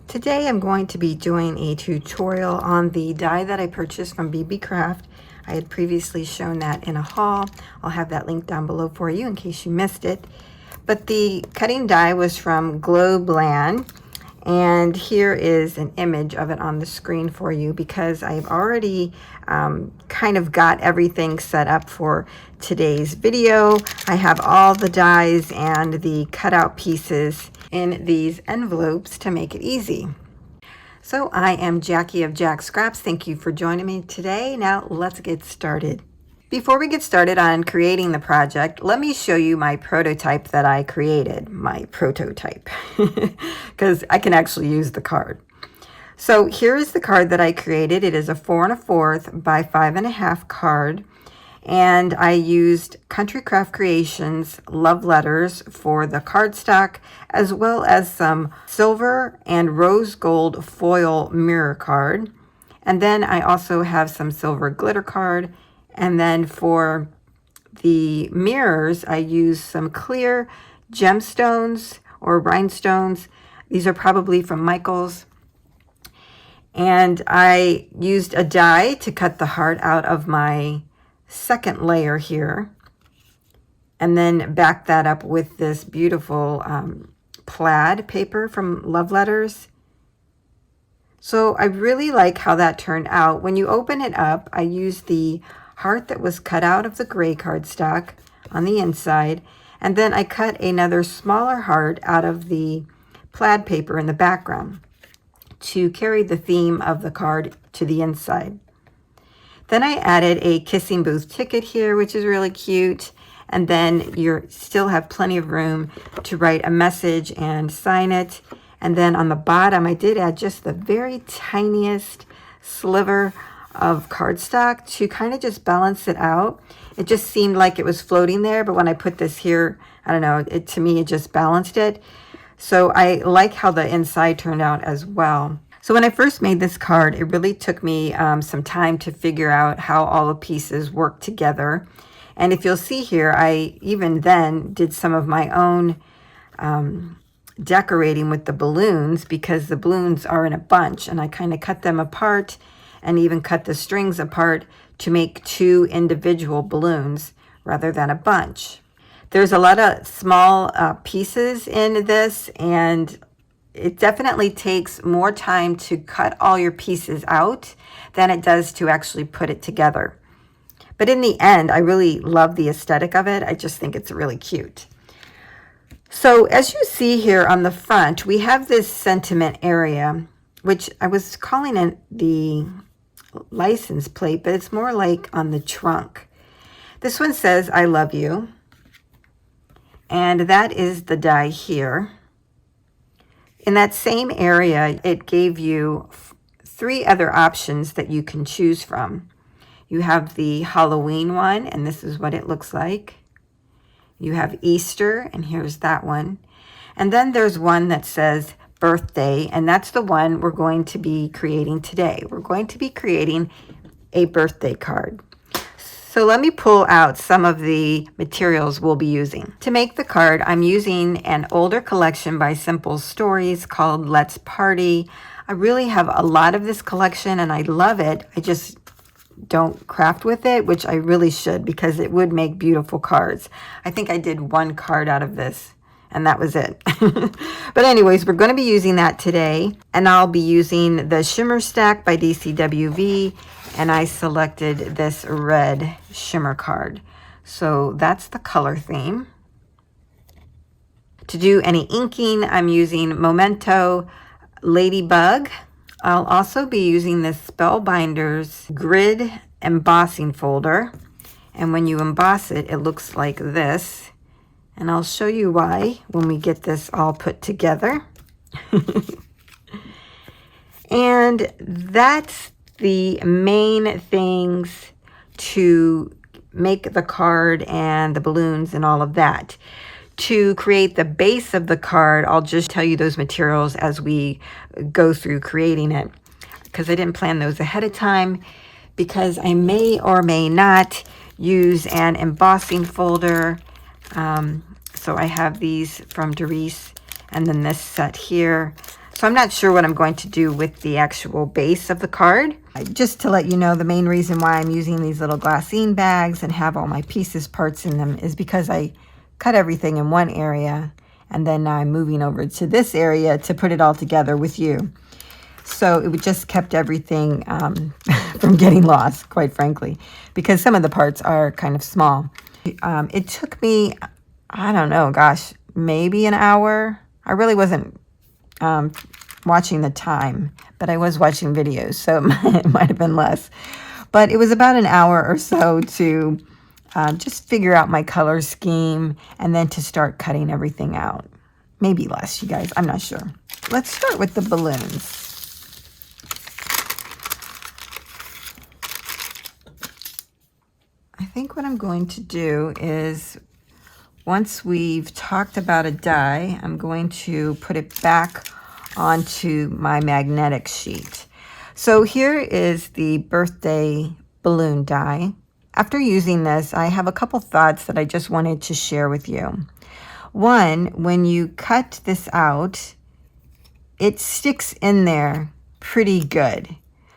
Today I'm going to be doing a tutorial on the die that I purchased from BeeBeeCraft. I had previously shown that in a haul. I'll have that link down below for you in case you missed it. But the cutting die was from Globeland, and here is an image of it on the screen for you because I've already kind of got everything set up for today's video. I have all the dies and the cutout pieces in these envelopes to make it easy. So I am Jackie of Jacqs Scraps. Thank you for joining me today. Now let's get started. Before we get started on creating the project, let me show you my prototype that I created, my prototype, because I can actually use the card. So here is the card that I created. It is a 4 1/4 by 5 1/2 card. And I used Country Craft Creations love letters for the cardstock, as well as some silver and rose gold foil mirror card. And then I also have some silver glitter card. And then for the mirrors, I used some clear gemstones or rhinestones. These are probably from Michael's. And I used a die to cut the heart out of my second layer here, and then back that up with this beautiful plaid paper from Love Letters. So I really like how that turned out. When you open it up, I used the heart that was cut out of the gray cardstock on the inside, and then I cut another smaller heart out of the plaid paper in the background to carry the theme of the card to the inside. Then I added a kissing booth ticket here, which is really cute. And then you still have plenty of room to write a message and sign it. And then on the bottom, I did add just the very tiniest sliver of cardstock to kind of just balance it out. It just seemed like it was floating there, but when I put this here, I don't know, to me, it just balanced it. So I like how the inside turned out as well. So when I first made this card, it really took me some time to figure out how all the pieces work together. And if you'll see here, I even then did some of my own decorating with the balloons because the balloons are in a bunch, and I kind of cut them apart and even cut the strings apart to make 2 individual balloons rather than a bunch. There's a lot of small pieces in this, and it definitely takes more time to cut all your pieces out than it does to actually put it together. But in the end, I really love the aesthetic of it. I just think it's really cute. So as you see here on the front, we have this sentiment area, which I was calling it the license plate, but it's more like on the trunk. This one says, "I love you." And that is the die here. In that same area, it gave you 3 other options that you can choose from. You have the Halloween one, and this is what it looks like. You have Easter, and here's that one. And then there's one that says birthday, and that's the one we're going to be creating today. We're going to be creating a birthday card. So let me pull out some of the materials we'll be using. To make the card, I'm using an older collection by Simple Stories called Let's Party. I really have a lot of this collection and I love it. I just don't craft with it, which I really should because it would make beautiful cards. I think I did 1 card out of this and that was it. But anyways, we're going to be using that today, and I'll be using the Shimmer Stack by DCWV, and I selected this red shimmer card. So that's the color theme. To do any inking, I'm using Memento Ladybug. I'll also be using this Spellbinders grid embossing folder, and when you emboss it, it looks like this. And I'll show you why when we get this all put together. And that's the main things to make the card and the balloons and all of that. To create the base of the card, I'll just tell you those materials as we go through creating it, because I didn't plan those ahead of time, because I may or may not use an embossing folder. So I have these from Doris, and then this set here. So I'm not sure what I'm going to do with the actual base of the card. Just to let you know, the main reason why I'm using these little glassine bags and have all my pieces parts in them is because I cut everything in one area and then now I'm moving over to this area to put it all together with you. So it just kept everything from getting lost, quite frankly, because some of the parts are kind of small. It took me, I don't know, gosh, maybe an hour. I really wasn't watching the time, but I was watching videos, so it might have been less. But it was about an hour or so to just figure out my color scheme and then to start cutting everything out. Maybe less, you guys, I'm not sure. Let's start with the balloons. I think what I'm going to do is, once we've talked about a die, I'm going to put it back onto my magnetic sheet. So here is the birthday balloon die. After using this, I have a couple thoughts that I just wanted to share with you. One, when you cut this out, it sticks in there pretty good.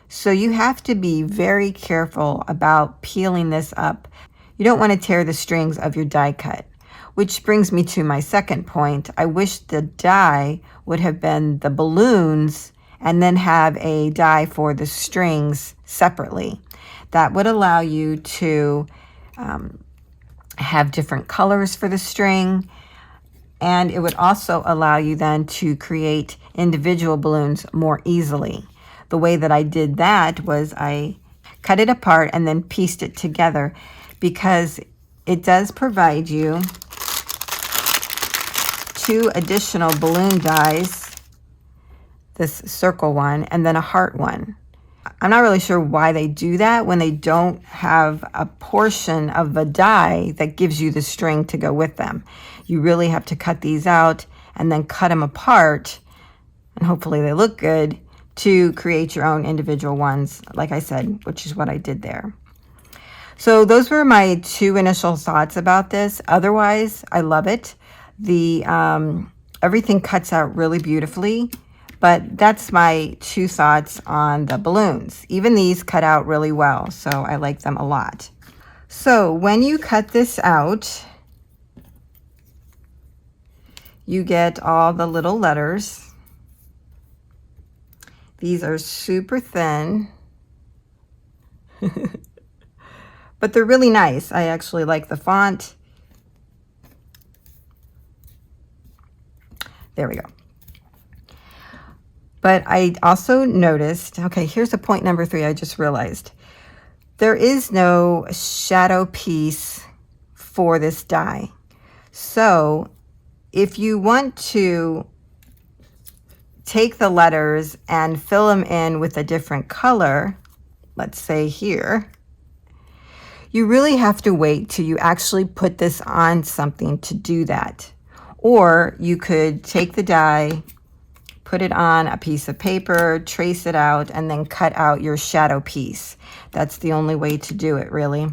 So you have to be very careful about peeling this up. You don't want to tear the strings of your die cut. Which brings me to my second point. I wish the die would have been the balloons and then have a die for the strings separately. That would allow you to have different colors for the string, and it would also allow you then to create individual balloons more easily. The way that I did that was I cut it apart and then pieced it together, because it does provide you 2 additional balloon dies, this circle one and then a heart one. I'm not really sure why they do that when they don't have a portion of the die that gives you the string to go with them. You really have to cut these out and then cut them apart, and hopefully they look good, to create your own individual ones, like I said, which is what I did there. So those were my 2 initial thoughts about this. Otherwise, I love it. The everything cuts out really beautifully, but that's my 2 thoughts on the balloons. Even these cut out really well, so I like them a lot. So when you cut this out, you get all the little letters. These are super thin, but they're really nice. I actually like the font. There we go. But I also noticed, okay, here's a point number 3 I just realized. There is no shadow piece for this die. So if you want to take the letters and fill them in with a different color, let's say here, you really have to wait till you actually put this on something to do that. Or you could take the die, put it on a piece of paper, trace it out, and then cut out your shadow piece. That's the only way to do it, really,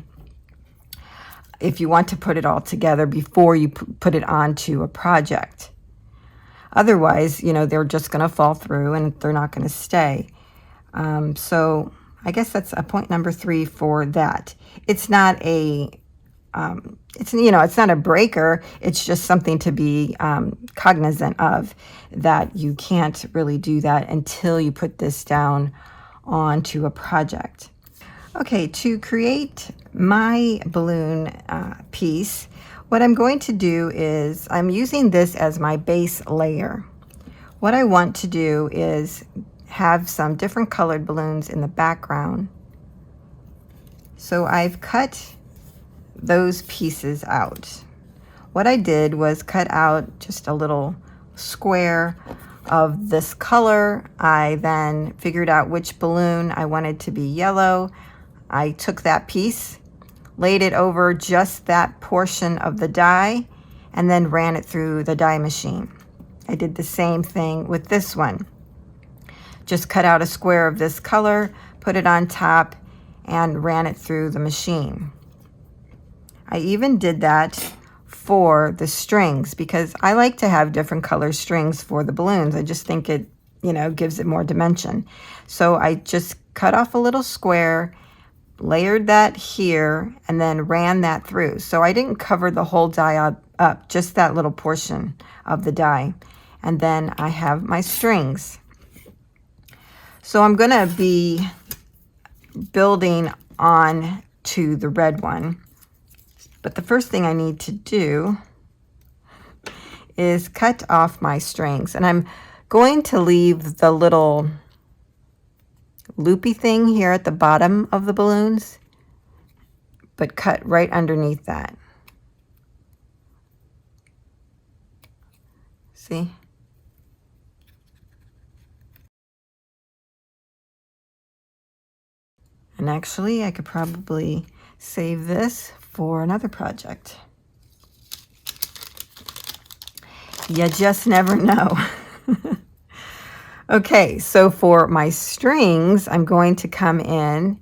if you want to put it all together before you put it onto a project. Otherwise, you know, they're just going to fall through and they're not going to stay. So I guess that's a point number 3 for that. It's not a, it's not a breaker. It's just something to be cognizant of, that you can't really do that until you put this down onto a project. Okay, to create my balloon piece, what I'm going to do is I'm using this as my base layer. What I want to do is have some different colored balloons in the background. So I've cut those pieces out. What I did was cut out just a little square of this color. I then figured out which balloon I wanted to be yellow. I took that piece, laid it over just that portion of the die, and then ran it through the die machine. I did the same thing with this one. Just cut out a square of this color, put it on top, and ran it through the machine. I even did that for the strings because I like to have different color strings for the balloons. I just think it you know, gives it more dimension. So I just cut off a little square, layered that here, and then ran that through. So I didn't cover the whole die up, just that little portion of the die. And then I have my strings. So I'm going to be building on to the red one. But the first thing I need to do is cut off my strings. And I'm going to leave the little loopy thing here at the bottom of the balloons, but cut right underneath that. See? And actually, I could probably save this for another project. You just never know. Okay, so for my strings, I'm going to come in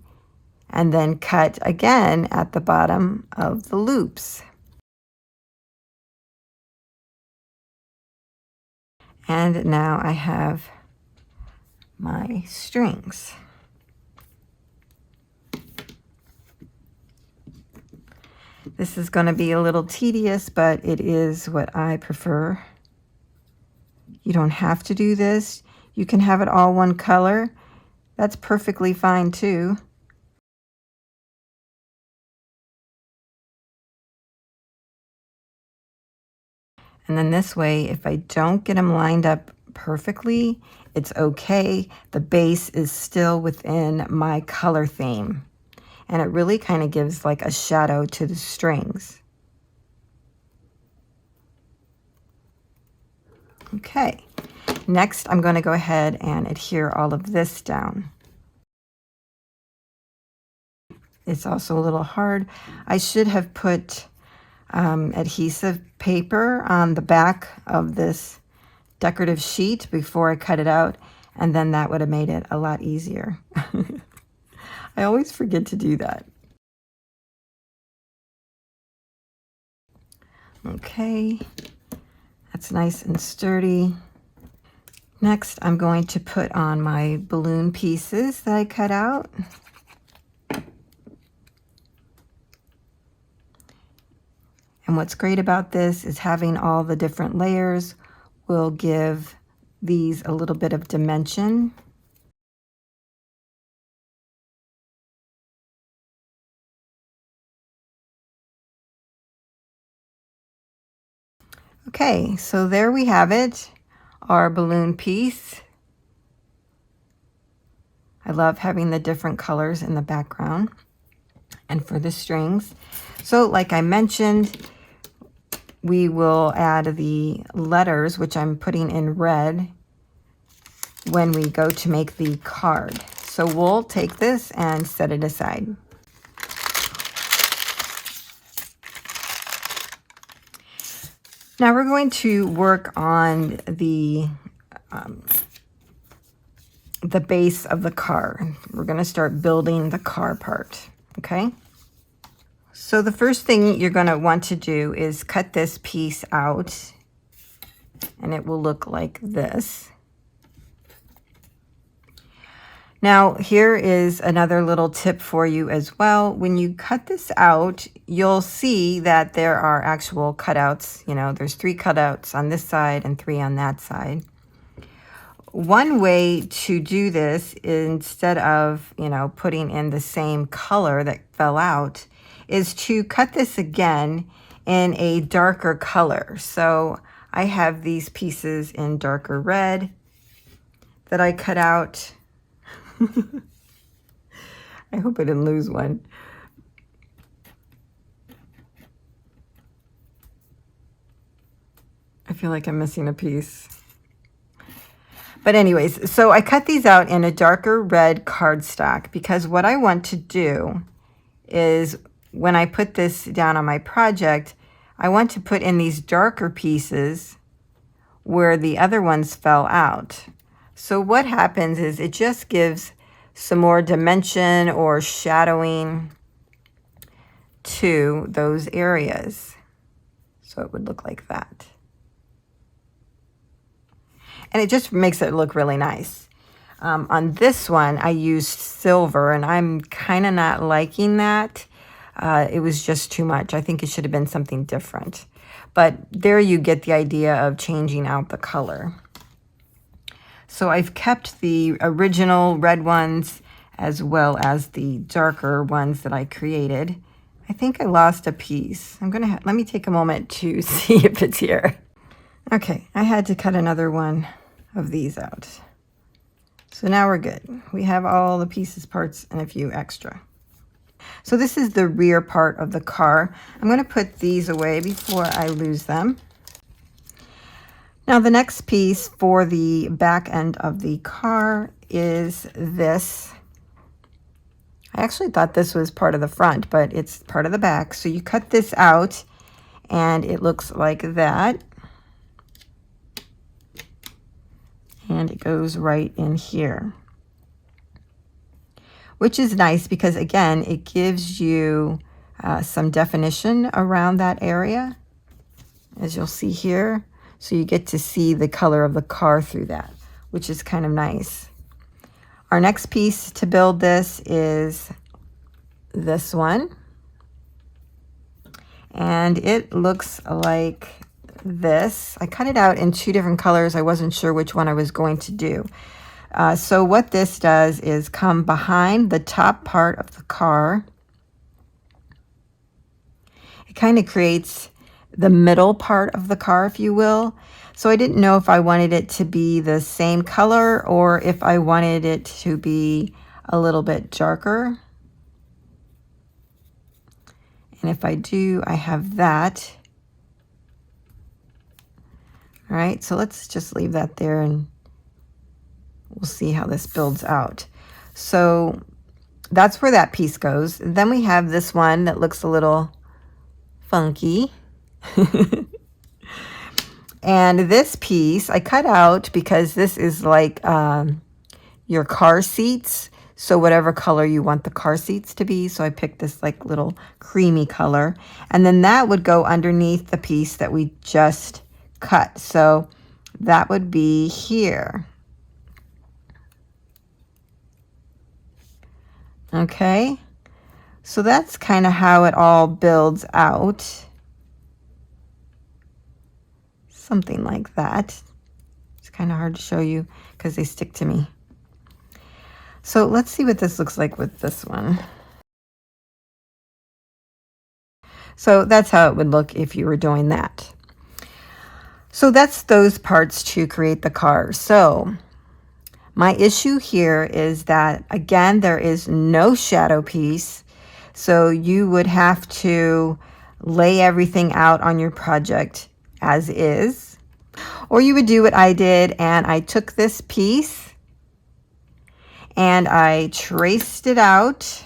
and then cut again at the bottom of the loops. And now I have my strings. This is going to be a little tedious, but it is what I prefer. You don't have to do this. You can have it all one color. That's perfectly fine too. And then this way, if I don't get them lined up perfectly, it's okay. The base is still within my color theme. And it really kind of gives like a shadow to the strings. Okay, next I'm going to go ahead and adhere all of this down. It's also a little hard. I should have put adhesive paper on the back of this decorative sheet before I cut it out, and then that would have made it a lot easier. I always forget to do that. Okay, that's nice and sturdy. Next, I'm going to put on my balloon pieces that I cut out. And what's great about this is having all the different layers will give these a little bit of dimension. Okay, so there we have it, our balloon piece. I love having the different colors in the background and for the strings. So like I mentioned, we will add the letters, which I'm putting in red, when we go to make the card. So we'll take this and set it aside. Now we're going to work on the base of the car. We're going to start building the car part, okay? So the first thing you're going to want to do is cut this piece out, and it will look like this. Now, here is another little tip for you as well. When you cut this out, you'll see that there are actual cutouts. You know, there's 3 cutouts on this side and 3 on that side. One way to do this, instead of, you know, putting in the same color that fell out, is to cut this again in a darker color. So I have these pieces in darker red that I cut out. I hope I didn't lose one. I feel like I'm missing a piece. But anyways, so I cut these out in a darker red cardstock because what I want to do is when I put this down on my project, I want to put in these darker pieces where the other ones fell out. So what happens is it just gives some more dimension or shadowing to those areas. So it would look like that. And it just makes it look really nice. On this one, I used silver, and I'm kind of not liking that. It was just too much. I think it should have been something different. But there you get the idea of changing out the color. So I've kept the original red ones as well as the darker ones that I created. I think I lost a piece. Let me take a moment to see if it's here. Okay, I had to cut another one of these out. So now we're good. We have all the pieces, parts, and a few extra. So this is the rear part of the car. I'm going to put these away before I lose them. Now the next piece for the back end of the car is this. I actually thought this was part of the front, but it's part of the back. So you cut this out and it looks like that. And it goes right in here, which is nice because, again, it gives you some definition around that area, as you'll see here. So you get to see the color of the car through that, which is kind of nice. Our next piece to build this is this one. And it looks like this. I cut it out in two different colors. I wasn't sure which one I was going to do. So what this does is come behind the top part of the car. It kind of creates the middle part of the car, if you will. So I didn't know if I wanted it to be the same color or if I wanted it to be a little bit darker. And if I do, I have that. All right, so let's just leave that there and we'll see how this builds out. So that's where that piece goes. Then we have this one that looks a little funky. And this piece I cut out because this is like your car seats. So whatever color you want the car seats to be. So I picked this like little creamy color. And then that would go underneath the piece that we just cut. So that would be here. Okay. So that's kind of how it all builds out. Something like that. It's kind of hard to show you because they stick to me. So let's see what this looks like with this one. So that's how it would look if you were doing that. So that's those parts to create the car. So my issue here is that, again, there is no shadow piece. So you would have to lay everything out on your project as is. Or you would do what I did, and I took this piece and I traced it out.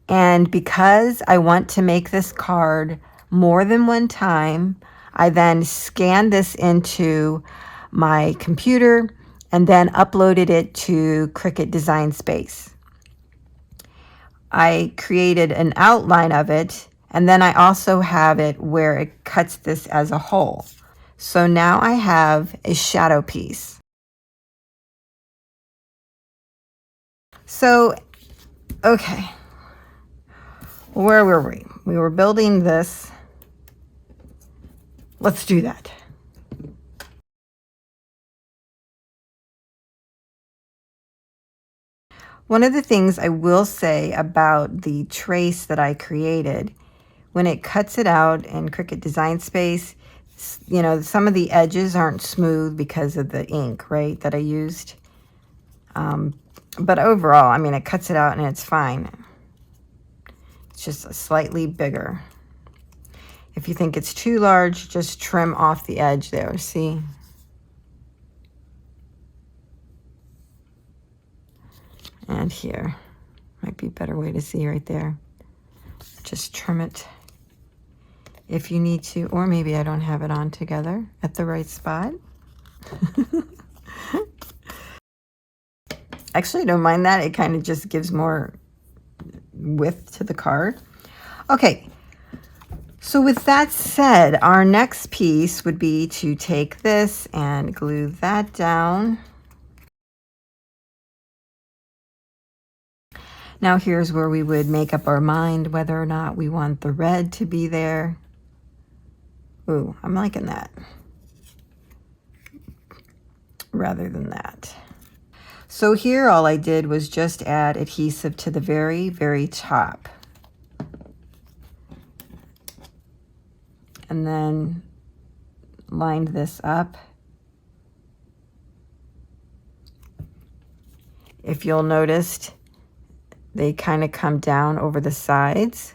And because I want to make this card more than one time, I then scanned this into my computer and then uploaded it to Cricut Design Space. I created an outline of it, and then I also have it where it cuts this as a whole. So now I have a shadow piece. So, okay, where were we? We were building this. Let's do that. One of the things I will say about the trace that I created, when it cuts it out in Cricut Design Space, you know, some of the edges aren't smooth because of the ink, right, that I used. But overall, I mean, it cuts it out and it's fine. It's just slightly bigger. If you think it's too large, just trim off the edge there, see? And here, might be a better way to see right there. Just trim it if you need to, or maybe I don't have it on together at the right spot. Actually, I don't mind that. It kind of just gives more width to the card. Okay, So with that said, our next piece would be to take this and glue that down. Now here's where we would make up our mind whether or not we want the red to be there. Ooh, I'm liking that rather than that. So here all I did was just add adhesive to the very, very top. And then lined this up. If you'll notice, they kind of come down over the sides.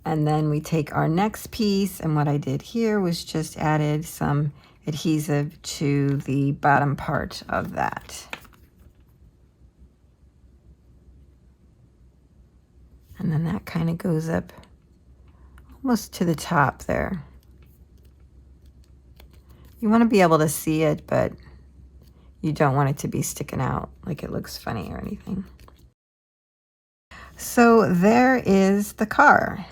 And then we take our next piece, and what I did here was just added some adhesive to the bottom part of that. And then that kind of goes up almost to the top there. You want to be able to see it, but you don't want it to be sticking out like it looks funny or anything. So there is the car.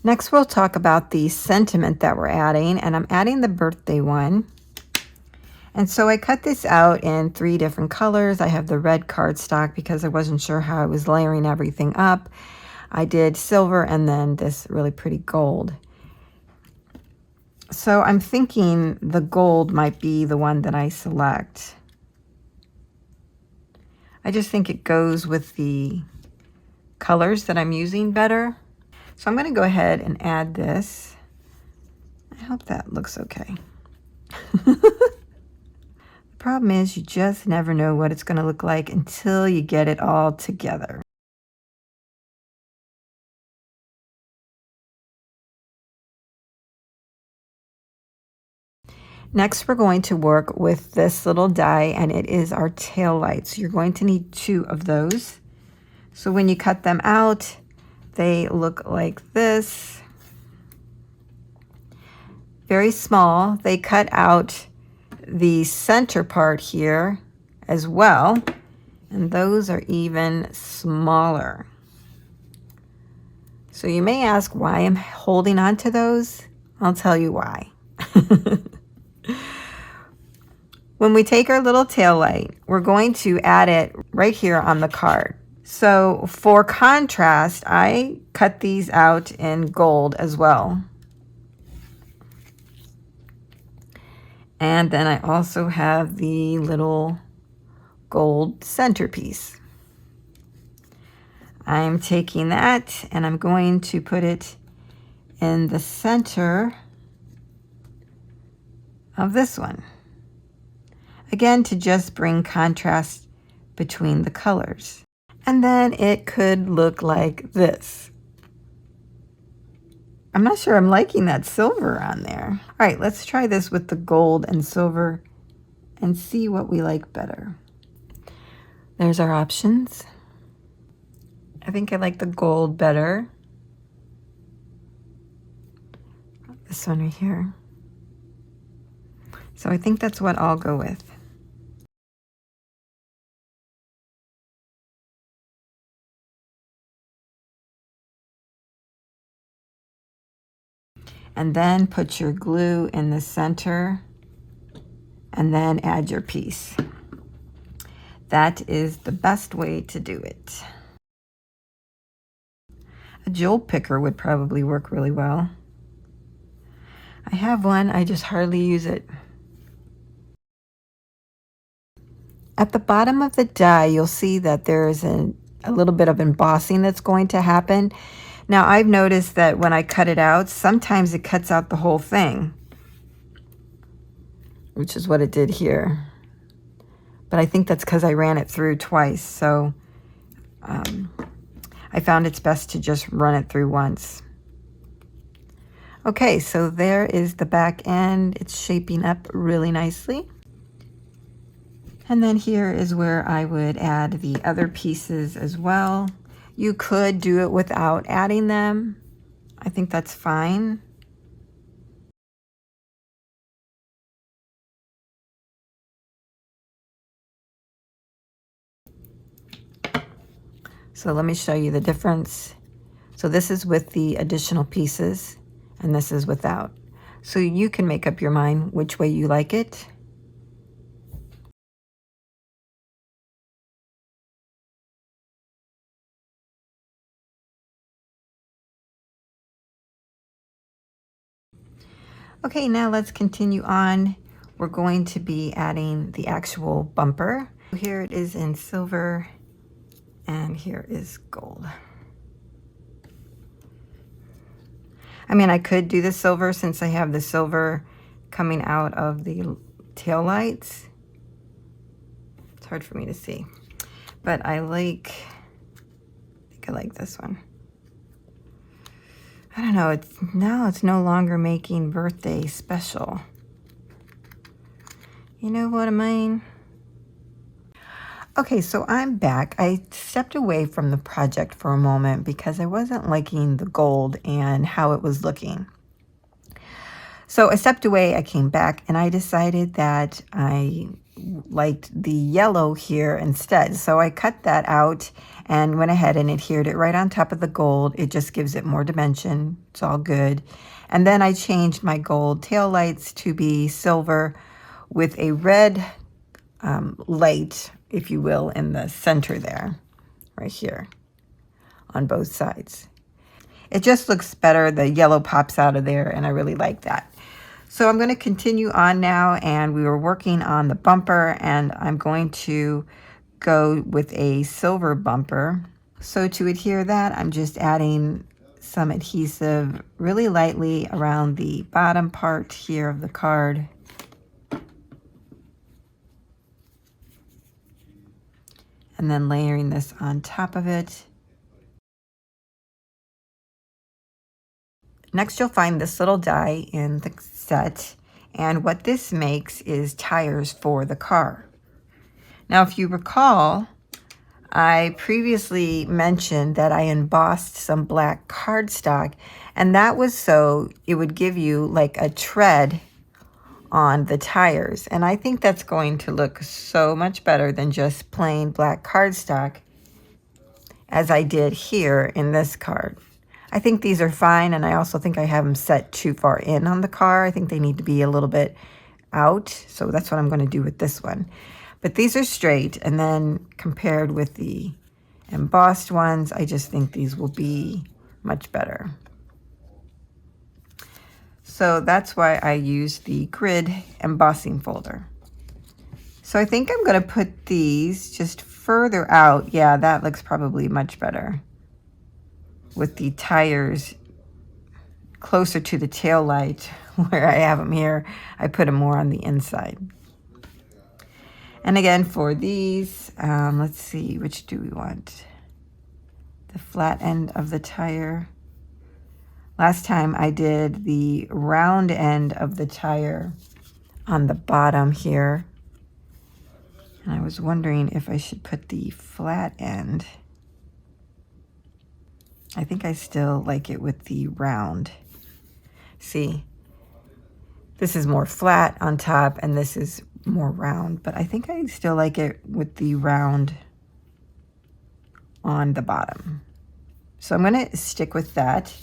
Next, we'll talk about the sentiment that we're adding, and I'm adding the birthday one. And so I cut this out in 3 different colors. I have the red cardstock because I wasn't sure how I was layering everything up. I did silver and then this really pretty gold. So I'm thinking the gold might be the one that I select. I just think it goes with the colors that I'm using better. So I'm going to go ahead and add this. I hope that looks okay. The problem is you just never know what it's going to look like until you get it all together. Next, we're going to work with this little die, and it is our tail lights. You're going to need 2 of those. So when you cut them out, they look like this. Very small. They cut out the center part here as well, and those are even smaller. So you may ask why I'm holding on to those. I'll tell you why. When we take our little tail light, we're going to add it right here on the card. So for contrast, I cut these out in gold as well. And then I also have the little gold centerpiece. I'm taking that and I'm going to put it in the center of this one. Again, to just bring contrast between the colors. And then it could look like this. I'm not sure I'm liking that silver on there. All right, let's try this with the gold and silver and see what we like better. There's our options. I think I like the gold better. This one right here. So I think that's what I'll go with. And then put your glue in the center and then add your piece. That is the best way to do it. A jewel picker would probably work really well. I have one, I just hardly use it. At the bottom of the die, you'll see that there is a little bit of embossing that's going to happen. Now, I've noticed that when I cut it out, sometimes it cuts out the whole thing, which is what it did here. But I think that's because I ran it through twice, so I found it's best to just run it through once. Okay, so there is the back end. It's shaping up really nicely. And then here is where I would add the other pieces as well. You could do it without adding them. I think that's fine. So let me show you the difference. So this is with the additional pieces, and this is without. So you can make up your mind which way you like it. Okay, now let's continue on. We're going to be adding the actual bumper. Here it is in silver, and here is gold. I mean, I could do the silver since I have the silver coming out of the tail lights. It's hard for me to see, but I think I like this one. I don't know, it's no longer making birthday special. You know what I mean? Okay, so I'm back. I stepped away from the project for a moment because I wasn't liking the gold and how it was looking. So I stepped away, I came back, and I decided that I liked the yellow here instead. So I cut that out and went ahead and adhered it right on top of the gold. It just gives it more dimension. It's all good. And then I changed my gold tail lights to be silver with a red light, if you will, in the center there, right here on both sides. It just looks better. The yellow pops out of there, and I really like that. So I'm going to continue on now, and we were working on the bumper, and I'm going to go with a silver bumper. So to adhere that, I'm just adding some adhesive really lightly around the bottom part here of the card. And then layering this on top of it. Next, you'll find this little die in the set, and what this makes is tires for the car. Now, if you recall, I previously mentioned that I embossed some black cardstock, and that was so it would give you like a tread on the tires. And I think that's going to look so much better than just plain black cardstock as I did here in this card. I think these are fine, and I also think I have them set too far in on the car. I think they need to be a little bit out, so that's what I'm going to do with this one. But these are straight, and then compared with the embossed ones, I just think these will be much better. So that's why I use the grid embossing folder. So I think I'm going to put these just further out. Yeah, that looks probably much better. With the tires closer to the tail light where I have them here, I put them more on the inside. And again, for these, let's see, which do we want? The flat end of the tire. Last time I did the round end of the tire on the bottom here. And I was wondering if I should put the flat end. I think I still like it with the round. See, this is more flat on top and this is more round, but I think I still like it with the round on the bottom. So I'm going to stick with that.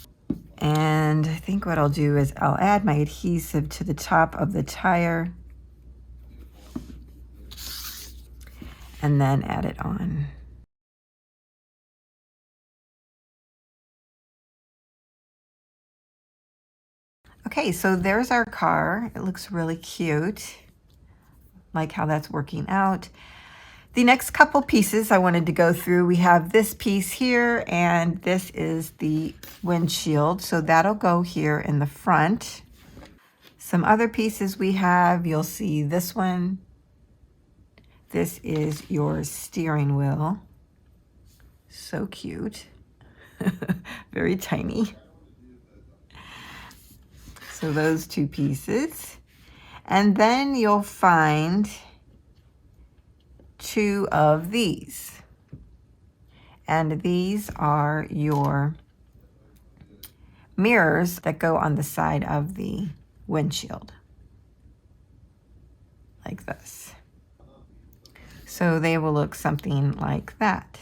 And I think what I'll do is I'll add my adhesive to the top of the tire and then add it on. Okay, so there's our car. It looks really cute. Like how that's working out. The next couple pieces I wanted to go through, we have this piece here, and this is the windshield. So that'll go here in the front. Some other pieces we have, you'll see this one. This is your steering wheel. So cute. Very tiny. So those two pieces. And then you'll find two of these. And these are your mirrors that go on the side of the windshield. Like this. So they will look something like that.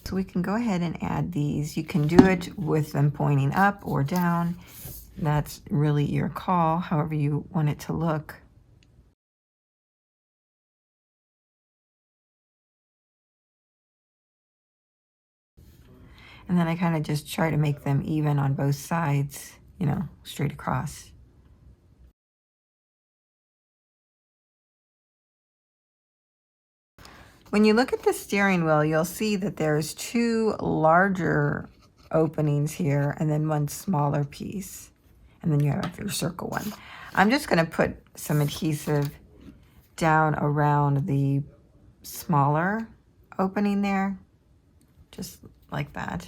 So we can go ahead and add these. You can do it with them pointing up or down. That's really your call, however you want it to look. And then I kind of just try to make them even on both sides, you know, straight across. When you look at the steering wheel, you'll see that there's two larger openings here and then one smaller piece. And then you have your circle one. I'm just going to put some adhesive down around the smaller opening there, just like that.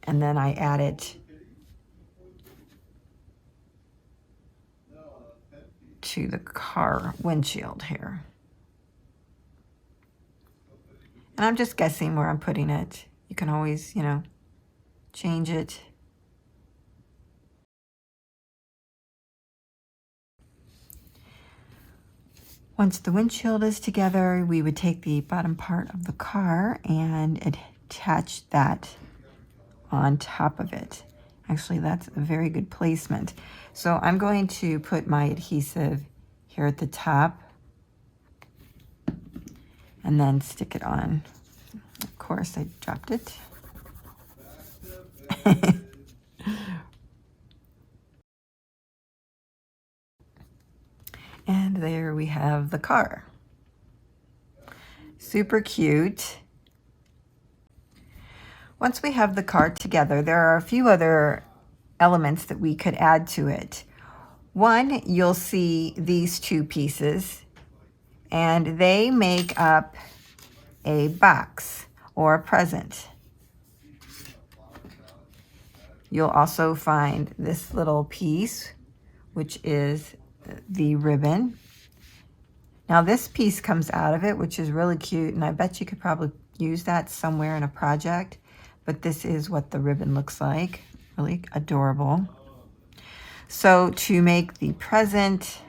And then I add it to the car windshield here. And I'm just guessing where I'm putting it. You can always, you know, change it. Once the windshield is together, we would take the bottom part of the car and attach that on top of it. Actually, that's a very good placement. So I'm going to put my adhesive here at the top and then stick it on. Of course, I dropped it. And there we have the car. Super cute. Once we have the car together, there are a few other elements that we could add to it. One, you'll see these two pieces, and they make up a box or a present. You'll also find this little piece, which is the ribbon. Now this piece comes out of it, which is really cute, and I bet you could probably use that somewhere in a project, but this is what the ribbon looks like. Really adorable. So to make the present,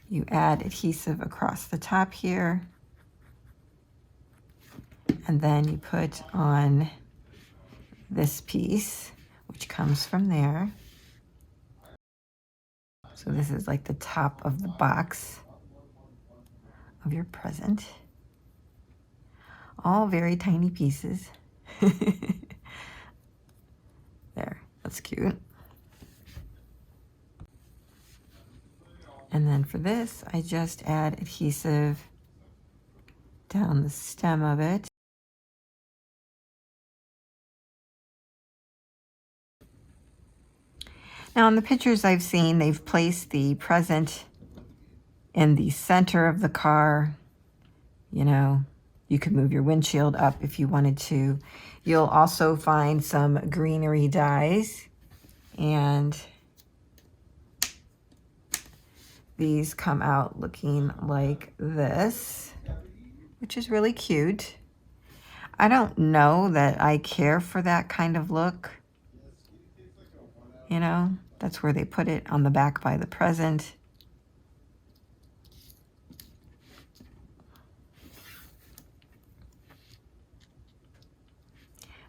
you add adhesive across the top here, and then you put on this piece, which comes from there. So this is like the top of the box of your present. All very tiny pieces. There, that's cute. And then for this, I just add adhesive down the stem of it. Now in the pictures I've seen, they've placed the present in the center of the car. You know, you could move your windshield up if you wanted to. You'll also find some greenery dies, and these come out looking like this, which is really cute. I don't know that I care for that kind of look. You know, that's where they put it on the back by the present.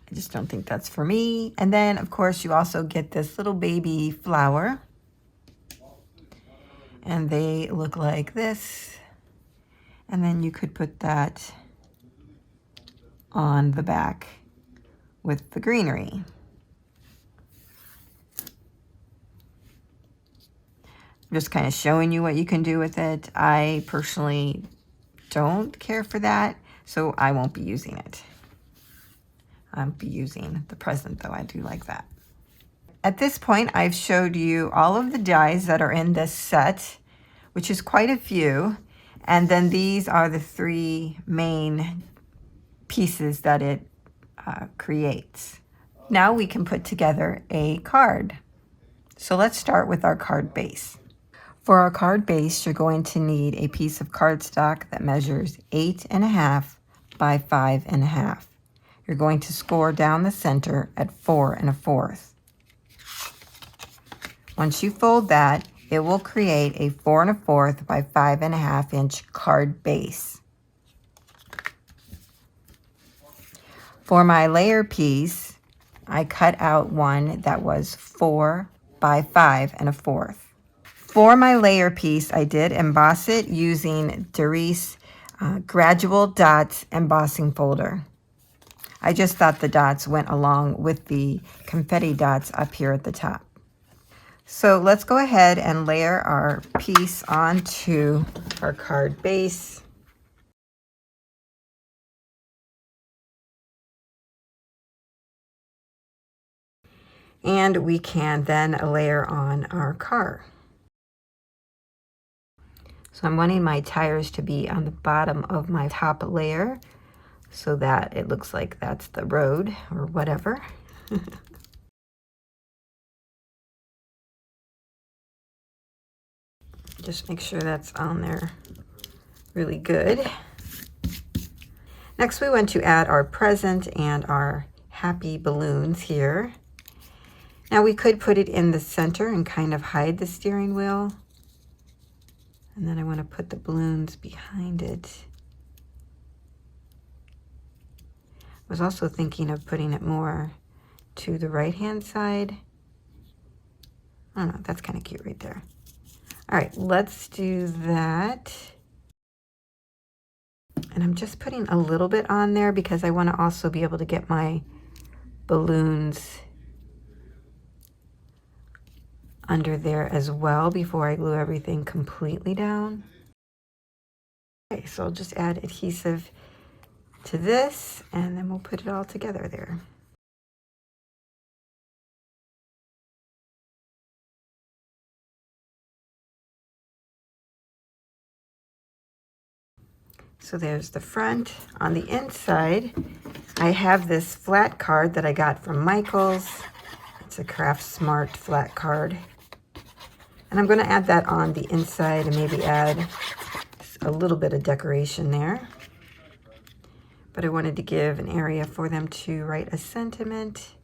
I just don't think that's for me. And then, of course, you also get this little baby flower. And they look like this. And then you could put that on the back with the greenery. I'm just kind of showing you what you can do with it. I personally don't care for that, so I won't be using it. I'll be using the present, though. I do like that. At this point, I've showed you all of the dies that are in this set, which is quite a few. And then these are the three main pieces that it creates. Now we can put together a card. So let's start with our card base. For our card base, you're going to need a piece of cardstock that measures 8.5 by 5.5. You're going to score down the center at 4 1/4. Once you fold that, it will create a 4 1/4 by 5.5 inch card base. For my layer piece, I cut out one that was 4 by 5 1/4. For my layer piece, I did emboss it using Doris Gradual Dots embossing folder. I just thought the dots went along with the confetti dots up here at the top. So let's go ahead and layer our piece onto our card base. And we can then layer on our car. So I'm wanting my tires to be on the bottom of my top layer so that it looks like that's the road or whatever. Just make sure that's on there really good. Next, we want to add our present and our happy balloons here. Now we could put it in the center and kind of hide the steering wheel. And then I want to put the balloons behind it. I was also thinking of putting it more to the right-hand side. I don't know, that's kind of cute right there. All right, let's do that. And I'm just putting a little bit on there because I want to also be able to get my balloons under there as well before I glue everything completely down. Okay, so I'll just add adhesive to this and then we'll put it all together there. So there's the front. On the inside, I have this flat card that I got from Michael's. It's a Craft Smart flat card. And I'm going to add that on the inside and maybe add a little bit of decoration there. But I wanted to give an area for them to write a sentiment.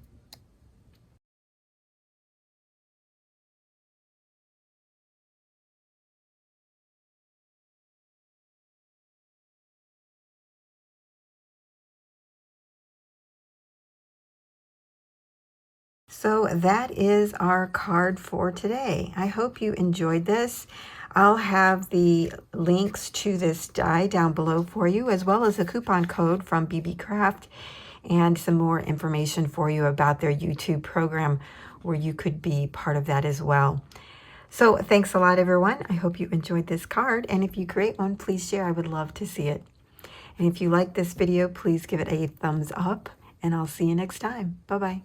So that is our card for today. I hope you enjoyed this. I'll have the links to this die down below for you, as well as a coupon code from BeeBeeCraft and some more information for you about their YouTube program where you could be part of that as well. So thanks a lot, everyone. I hope you enjoyed this card. And if you create one, please share. I would love to see it. And if you like this video, please give it a thumbs up. And I'll see you next time. Bye-bye.